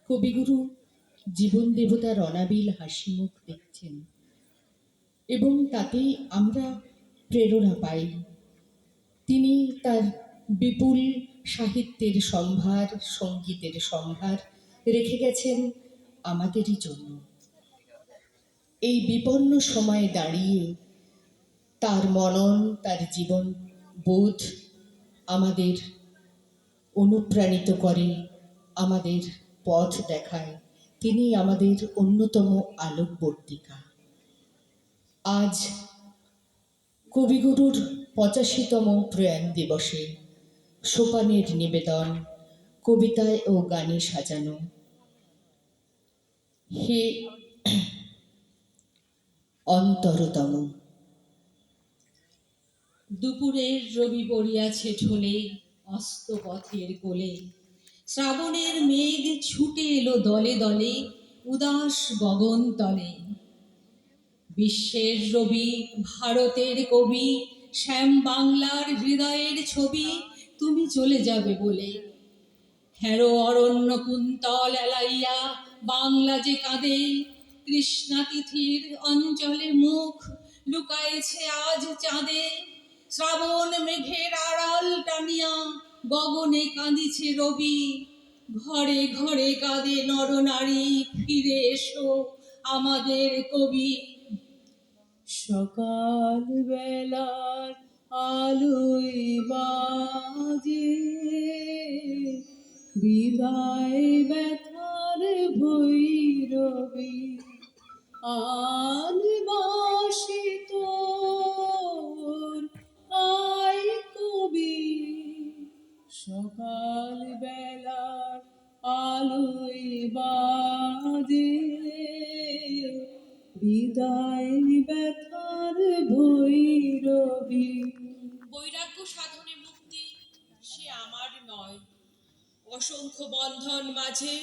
কবিগুরু জীবন দেবতার অনাবিল হাসি মুখ দেখছেন এবং তাতেই আমরা প্রেরণা পাই। তিনি তার বিপুল সাহিত্যের সম্ভার, সঙ্গীতের সম্ভার রেখে গেছেন আমাদেরই জন্য। এই বিপন্ন সময়ে দাঁড়িয়ে তার মনন, তার জীবন বোধ আমাদের অনুপ্রাণিত করে, আমাদের পথ দেখায়। তিনি আমাদের অন্যতম আলোকবর্তিকা। আজ কবিগুরুর ৮৫তম প্রয়াণ দিবসে সোপানের নিবেদন, কবিতায় ও গানে সাজানো। হে অন্তরতম। দুপুরের রবি পড়িয়াছে ঢোলে, অস্ত পথের কোলে। শ্রাবণের মেঘ ছুটে এলো দলে দলে, উদাস গগন তলে। বিশ্বের রবি, ভারতের কবি, শ্যাম বাংলার হৃদয়ের ছবি, তুমি চলে যাবে বলে। হেরো অরণ্য কুন্তল এলাইয়া বাংলা যে কাঁদে, কৃষ্ণা তিথির অঞ্চলে মুখ লুকায়েছে আজ চাঁদে। শ্রাবণ মেঘের আড়াল টানিয়া গগনে কাঁদিছে রবি। ঘরে ঘরে কাঁদে নরনারী, ফিরে এসো আমাদের কবি। সকাল বেলার আলোয় বাজে বিদায় ব্যথার ভৈরবী। আজ বাসি তোর আয় কবি। সকাল বেলার আলোয় বাজে বিদায় ব্যথার ভৈরবী। বৈরাগ্য সাধনে মুক্তি সে আমার নয়, অসংখ্য বন্ধন মাঝে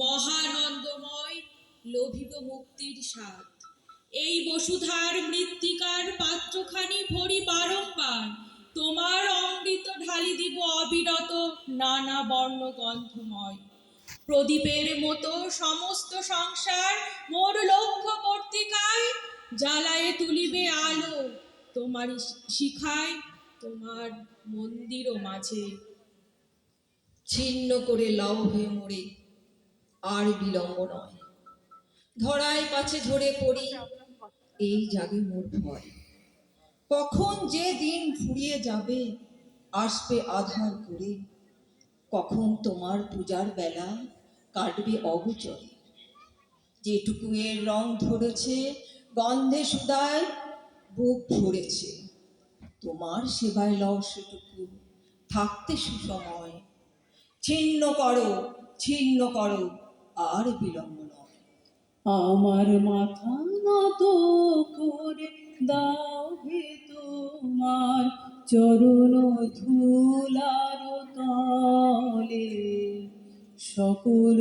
মহানন্দময় লোভিব মুক্তির স্বাদ। এই বসুধার মৃত্তিকার পাত্রখানি ভরি বারংবার, তোমার অমৃত ঢালি দিব অবিরত নানা বর্ণ গন্ধময়। প্রদীপের মতো সমস্ত সংসার মোর লক্ষ্য পর্তিকায়, জ্বালায়ে তুলিবে আলো তোমারই শিখায়, তোমার মন্দির মাঝে। ছিন্ন করে লও হয়ে মোরে, আর বিলম্ব নয়। ধরায় পাছে ঝরে পড়ি, এই জাগে মোর ভয়। কখন যে দিন ফুরিয়ে যাবে, আসবে আধার করে। কখন তোমার পূজার বেলা কাটবে অগোচরে। যেটুকু এর রং ধরেছে, গন্ধে সুদায় বুক ভরেছে। তোমার সেবায় লও সেটুকু থাকতে সুসময়। ছিন্ন করো আর বিলম্ব নয়। আমার মাথা নত করে দাও হে তোমার চরণ ধুলার তলে। সকল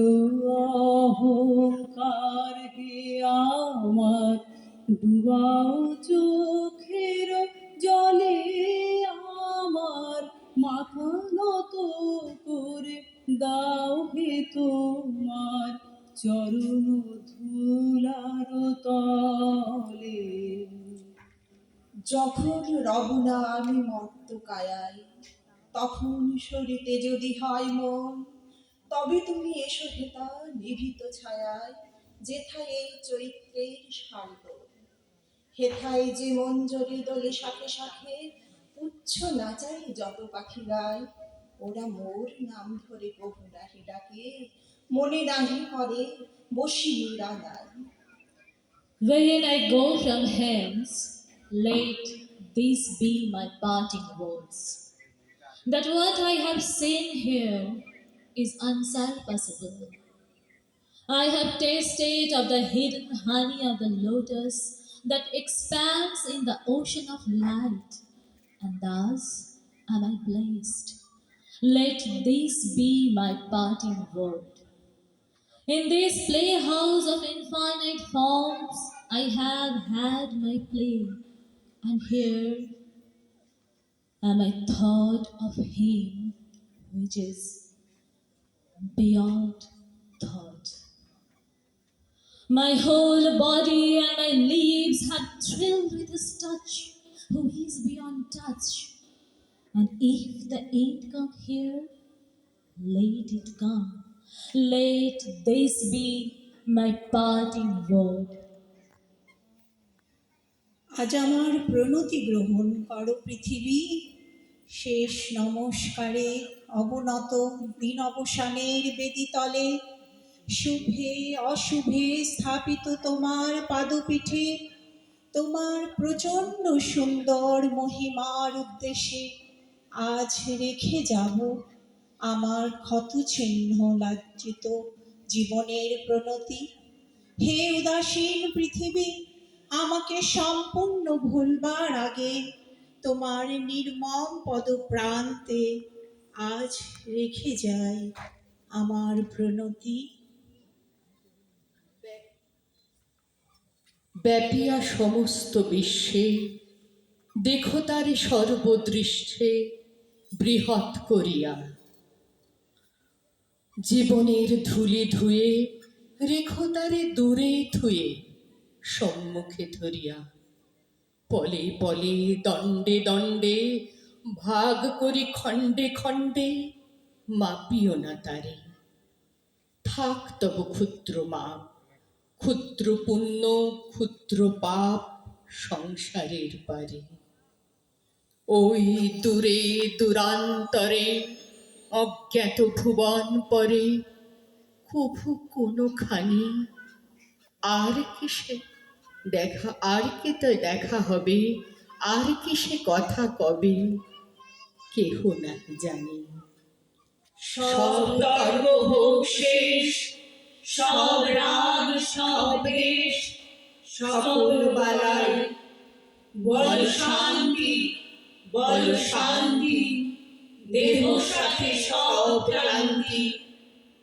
অহংকার হে আমার ডুবাও চোখের জলে। আমার মাথা নত করে দাও হে তোমার চরণ ধুলার তলে। যখন রব না আমি মর্ত কায়ায়, তখন সরিতে যদি হয় মন, তবে তুমি এসো হেতা নিভৃত ছায়ায়, যেথায় এই চৈত্রের শান্ত। হেথায় যে মঞ্জরি দোলে শাখে শাখে, পুচ্ছ নাচাই যত পাখি গায়। ওরা মোর নাম ধরে কভু নাহি ডাকে, মনে নাহি করে বসি নিরালায়। When I go from hence, let these be my parting words, that what I have seen here is unsurpassable. I have tasted of the hidden honey of the lotus that expands in the ocean of light, and thus am I blessed. Let this be my parting word. In this playhouse of infinite forms, I have had my play, and here am I thought of Him which is beyond thought. My whole body and my limbs had thrilled with his touch, who is beyond touch. And if the end come here, let it come. Let this be my parting word. আজ আমার প্রণতি গ্রহণ করো পৃথিবী, শেষ নমস্কারে অবনত দিন অবসানের বেদিতলে শুভে অশুভে স্থাপিত তোমার পাদপীঠে, তোমার প্রচণ্ড সুন্দর মহিমার উদ্দেশ্যে আজ রেখে যাব আমার ক্ষত চিহ্ন লাজ্জিত জীবনের প্রণতি। হে উদাসীন পৃথিবী, আমাকে সম্পূর্ণ ভুলবার আগে তোমার নির্মম পদপ্রান্তে আজ রেখে যাই আমার প্রণতি। ব্যাপিয়া সমস্ত বিশ্বে দেখো তারে সর্বদৃষ্টে বৃহৎ করিয়া, জীবনের ধুলি ধুয়ে রেখো তারে দূরে থুয়ে সম্মুখে ধরিয়া। পলে পলে দণ্ডে দণ্ডে ভাগ করি খণ্ডে খণ্ডে, মাপিও না তারে। থাক তব ক্ষুদ্র মাপ, ক্ষুদ্র পুণ্য ক্ষুদ্র পাপ সংসারের পারে। ওই দূরে দূরান্তরে অজ্ঞাত ভুবন পরে, কভু কোনোখানি আর কিসে দেখা, আর কে তো দেখা হবে, আর কিসে কথা কবে, কেহ না জানে। সব কর্ম হোক শেষ, সব রাগ সব দেশ, সকল বালাই বল শান্তি, বল শান্তি, দেহ সাথে সব ক্লান্তি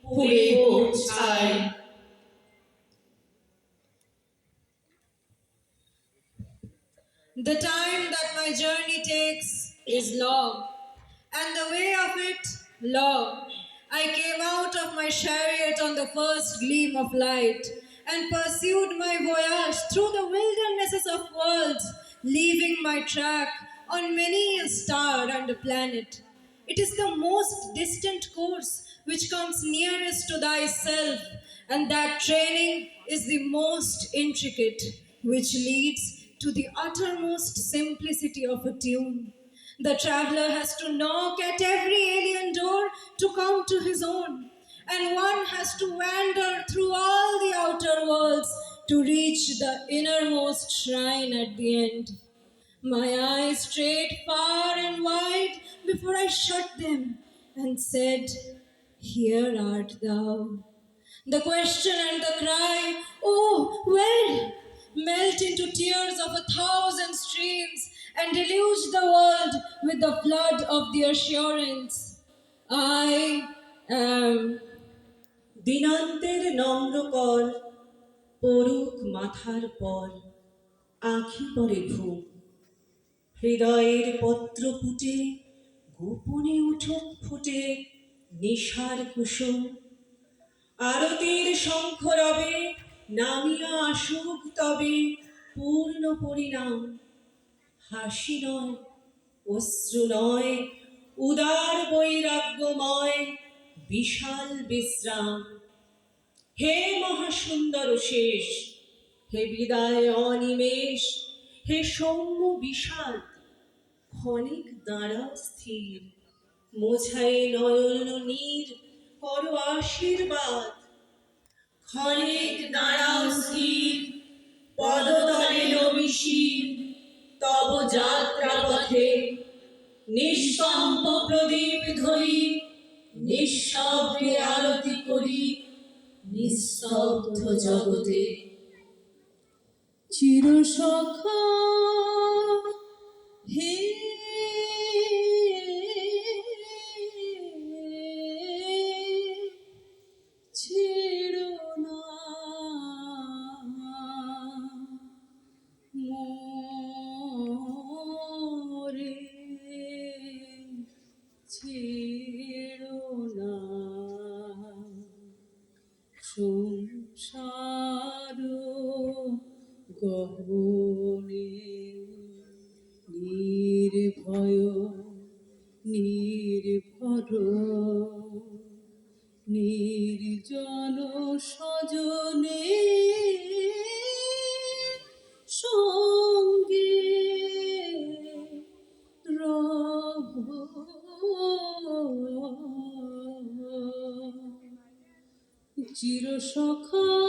পুড়ে হোক ছাই। The time that my journey takes is long, and the way of it long. I came out of my chariot on the first gleam of light and pursued my voyage through the wildernesses of worlds, leaving my track on many a star and a planet. It is the most distant course which comes nearest to thyself, and that training is the most intricate, which leads to the uttermost simplicity of a tune. The traveler has to knock at every alien door to come to his own, and one has to wander through all the outer worlds to reach the innermost shrine at the end. My eyes strayed far and wide before I shut them and said, "Here art thou." The question and the cry, "Oh, where?" melt into tears of 1,000 streams and deluge the world with the flood of the assurance, I am. দিনান্তের নম্রকর পড়ুক মাথার পর, আঁখি পরে ঘুম, হৃদয়ের পত্র ফুটে গোপনে উঠুক ফুটে নিশার কুসুম। আরতির শঙ্খ রবে নামিয়া আসুক তবে পূর্ণ পরিণাম। হাসি নয়, অশ্রু নয়, উদার বৈরাগ্যময় বিশাল বিশ্রাম। হে মহাসুন্দর শেষ, হে বিদায় অনিমেষ, হে সৌম্য বিষাদ, ক্ষণিক দাঁড়াও স্থির, মোছায় নয়ন নীর করো আশীর্বাদ। ক্ষণিক দাঁড়াও স্থির, পদতলে নবিশির, তব যাত্রা পথে নিষ্কম্প প্রদীপ ধরি, নিঃশব্দে আরতি করি নিস্তব্ধ জগতে। চিরসখা হে ছেড়ো না মোরে, ছেড়ো না সংসার গহনে নির্ভয় নির্ভর নির্জন সজনে সঙ্গে রহ চির সখা